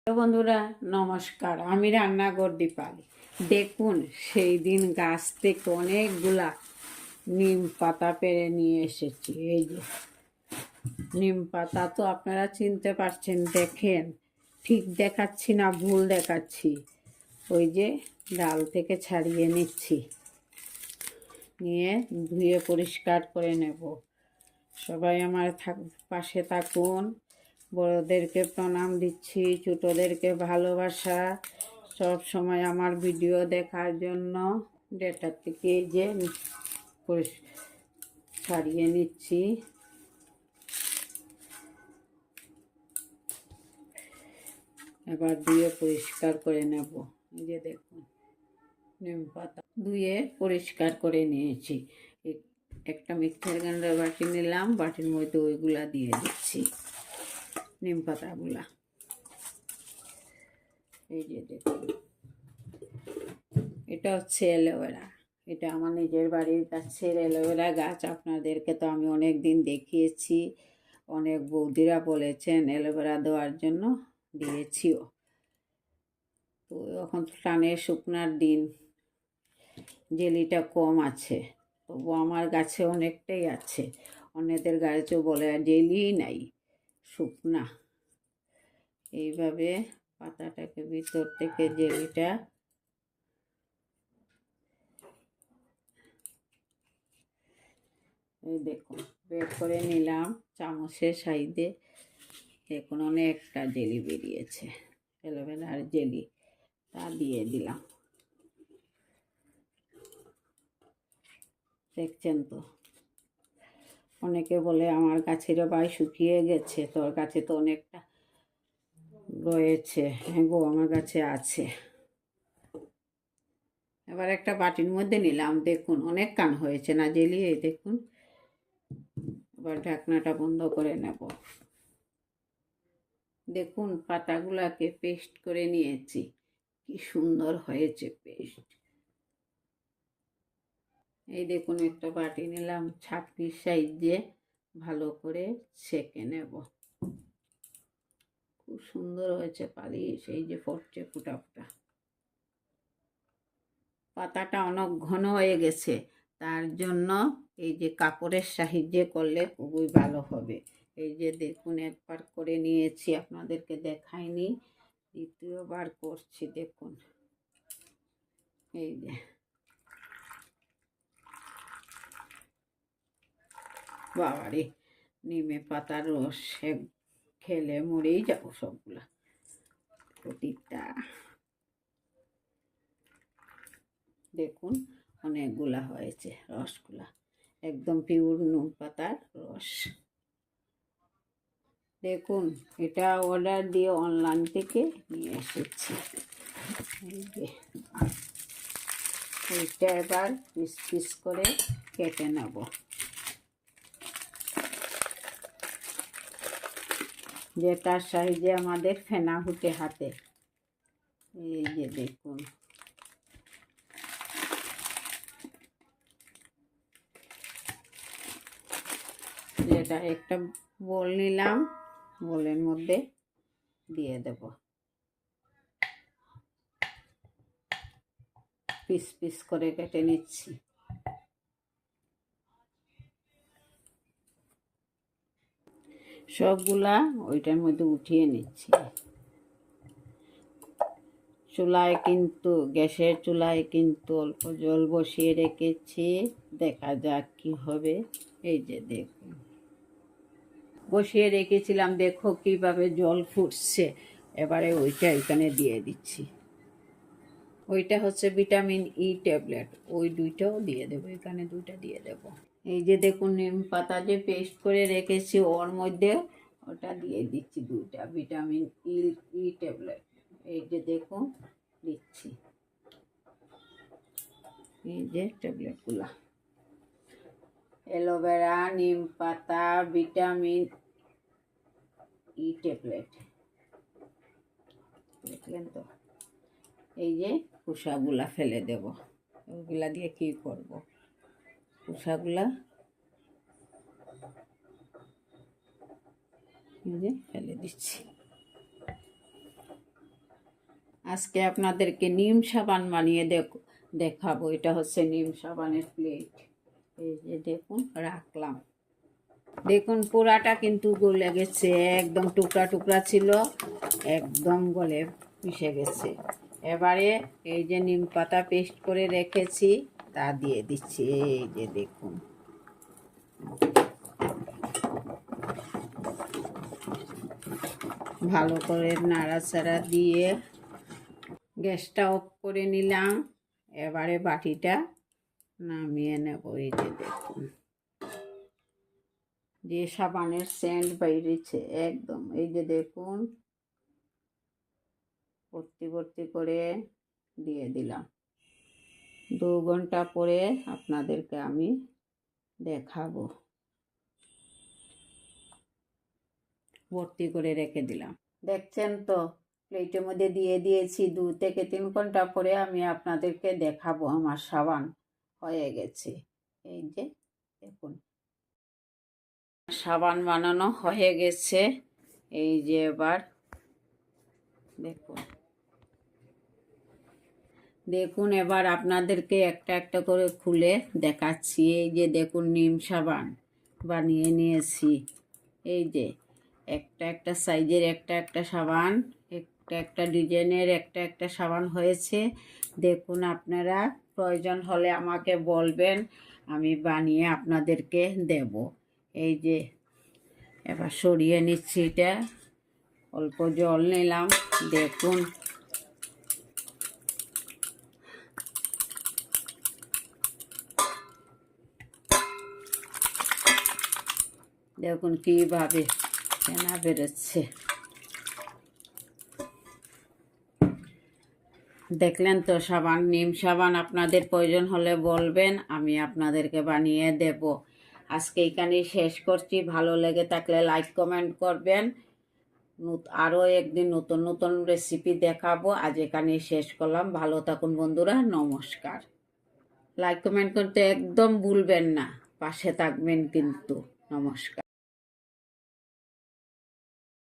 বন্ধুরা নমস্কার, আমি রান্নাঘর দীপালি। দেখুন, সেই দিন গাছ থেকে অনেকগুলা নিম পাতা পেড়ে নিয়ে এসেছি। এই যে নিম পাতা, তো আপনারা চিনতে পারছেন। দেখেন, ঠিক দেখাচ্ছি না ভুল দেখাচ্ছি। ওই যে ডাল থেকে ছাড়িয়ে নিচ্ছি, নিয়ে ধুয়ে পরিষ্কার করে নেব। সবাই আমার পাশে থাকুন। বড়োদেরকে প্রণাম দিচ্ছি, ছোটোদেরকে ভালোবাসা। সব সময় আমার ভিডিও দেখার জন্য ডেটার থেকে যে ছাড়িয়ে নিচ্ছি। এবার ধুয়ে পরিষ্কার করে নেব। এই যে দেখুন, নিম পাতা ধুয়ে পরিষ্কার করে নিয়েছি। একটা মিক্সার গ্রাইন্ডার বাটি নিলাম, বাটির মধ্যে ওইগুলা দিয়ে দিচ্ছি, নিম পাতাগুলা। এই যে দেখুন, এটা হচ্ছে অ্যালোভেরা। এটা আমার নিজের বাড়ির কাছের অ্যালোভেরা গাছ। আপনাদেরকে তো আমি অনেক দিন দেখিয়েছি, অনেক বৌদিরা বলেছেন অ্যালোভেরা দেওয়ার জন্য, দিয়েছিও। তো এখন তো টানের শুকনার দিন, জেলিটা কম আছে, তবু আমার গাছে অনেকটাই আছে। অন্যদের গাছেও বলে জেলি নাই, শুকনা। এইভাবে পাতাটাকে ভিতর থেকে জেলিটা এই দেখুন বের করে নিলাম চামচের সাইডে। দেখুন অনেকটা জেলি বেরিয়েছে, অ্যালোভেরার জেলি, তা দিয়ে দিলাম। দেখছেন তো, অনেকে বলে আমার গাছেরও বাই শুকিয়ে গেছে, তোর কাছে তো অনেকটা রয়েছে। হ্যাঁ গো, আমার কাছে আছে। এবার একটা বাটির মধ্যে নিলাম। দেখুন অনেক কান হয়েছে না জেলি, এই দেখুন। এবার ঢাকনাটা বন্ধ করে নেব। দেখুন পাতাগুলাকে পেস্ট করে নিয়েছি, কি সুন্দর হয়েছে পেস্ট। এই দেখুন একটা বাটি নিলাম, ছাঁকনির সাইজে ভালো করে ছেঁকে নেব। খুব সুন্দর হয়েছে পালিশ, এই যে ফটছে ফুটা ফুটা। পাতাটা অনেক ঘন হয়ে গেছে, তার জন্য এই যে কাপড়ের সাহায্যে করলে খুবই ভালো হবে। এই যে দেখুন একবার করে নিয়েছি, আপনাদেরকে দেখাইনি, দ্বিতীয়বার করছি। দেখুন এই যে বাবারে, নিমে পাতার রস খেলে মরেই যাবো সবগুলা। প্রতিটা দেখুন অনেকগুলা হয়েছে, রসগুলা একদম পিওর নিম পাতার রস। দেখুন এটা অর্ডার দিয়ে অনলাইন থেকে নিয়ে এসেছি। এইটা এবার পিস পিস করে কেটে নেব। যেটার সাইজে আমাদের ফেনা হুটে হাতে। এই যে দেখুন, যেটা একটা বোল নিলাম, বোলের মধ্যে দিয়ে দেব। পিস পিস করে কেটে নিচ্ছি। সবগুলা ওইটার মধ্যে উঠিয়ে নিচ্ছি। চুলায় কিন্তু, গ্যাসের চুলায় কিন্তু অল্প জল বসিয়ে রেখেছি, দেখা যাক কি হবে। এই যে দেখুন বসিয়ে রেখেছিলাম, দেখো কিভাবে জল ফুটছে। এবারে ওইটা এখানে দিয়ে দিচ্ছি। ওইটা হচ্ছে ভিটামিন ই ট্যাবলেট, ওই দুইটাও দিয়ে দেবো, এখানে দুইটা দিয়ে দেব। এই যে দেখুন নিম পাতা যে পেস্ট করে রেখেছি, ওর মধ্যে ওটা দিয়ে দিচ্ছি, দুইটা ভিটামিন ই ট্যাবলেট। এই যে দেখুন দিচ্ছি, এই যে ট্যাবলেটগুলা, অ্যালোভেরা, নিম পাতা, ভিটামিন ই ট্যাবলেট। দেখলেন তো, এই যে খোসাগুলা ফেলে দেব। ওইগুলা দিয়ে কি করব, খোসাগুলা এই যে ফেলে দিচ্ছি। আজকে আপনাদেরকে নিম সাবান বানিয়ে দেখাবো। এটা হচ্ছে নিম সাবানের প্লেট। এই যে দেখুন রাখলাম, দেখুন পোড়াটা কিন্তু গলে গেছে, একদম টুকরা টুকরা ছিল, একদম গলে মিশে গেছে। এবারে এই যে নিম পাতা পেস্ট করে রেখেছি তা দিয়ে দিচ্ছি। এই যে দেখুন, ভালো করে নাড়াচাড়া দিয়ে গ্যাসটা অফ করে নিলাম। এবারে বাটিটা নামিয়ে নেব। এই যে দেখুন, যে সাবানের সেন্ট বাইরেছে একদম। এই যে দেখুন, ভর্তি ভর্তি করে দিয়ে দিলাম। 2 ঘন্টা পরে আপনাদেরকে আমি দেখাবো। ভর্তি করে রেখে দিলাম, দেখছেন তো, প্লেটের মধ্যে দিয়ে দিয়েছি। 2 থেকে 3 ঘন্টা পরে আমি আপনাদেরকে দেখাবো আমার সাবান হয়ে গেছে। এই যে দেখুন, সাবান বানানো হয়ে গেছে। এই যে এবার দেখুন, দেখুন এবার আপনাদেরকে একটা একটা করে খুলে দেখাচ্ছি। এই যে দেখুন, নিম সাবান বানিয়ে নিয়েছি। এই যে একটা একটা সাইজের একটা একটা সাবান, একটা একটা ডিজাইনের একটা একটা সাবান হয়েছে। দেখুন, আপনারা প্রয়োজন হলে আমাকে বলবেন, আমি বানিয়ে আপনাদেরকে দেব। এই যে এবার সরিয়ে নিচ্ছি, এটা অল্প জল নিলাম। দেখুন, দেখুন কীভাবে ফেনা বেরোচ্ছে। দেখলেন তো সাবান, নিম সাবান। আপনাদের প্রয়োজন হলে বলবেন, আমি আপনাদেরকে বানিয়ে দেব। আজকে এখানেই শেষ করছি। ভালো লেগে থাকলে লাইক কমেন্ট করবেন। আরও একদিন নতুন নতুন রেসিপি দেখাবো। আজ এখানেই শেষ করলাম। ভালো থাকুন বন্ধুরা, নমস্কার। লাইক কমেন্ট করতে একদম ভুলবেন না, পাশে থাকবেন কিন্তু। নমস্কার।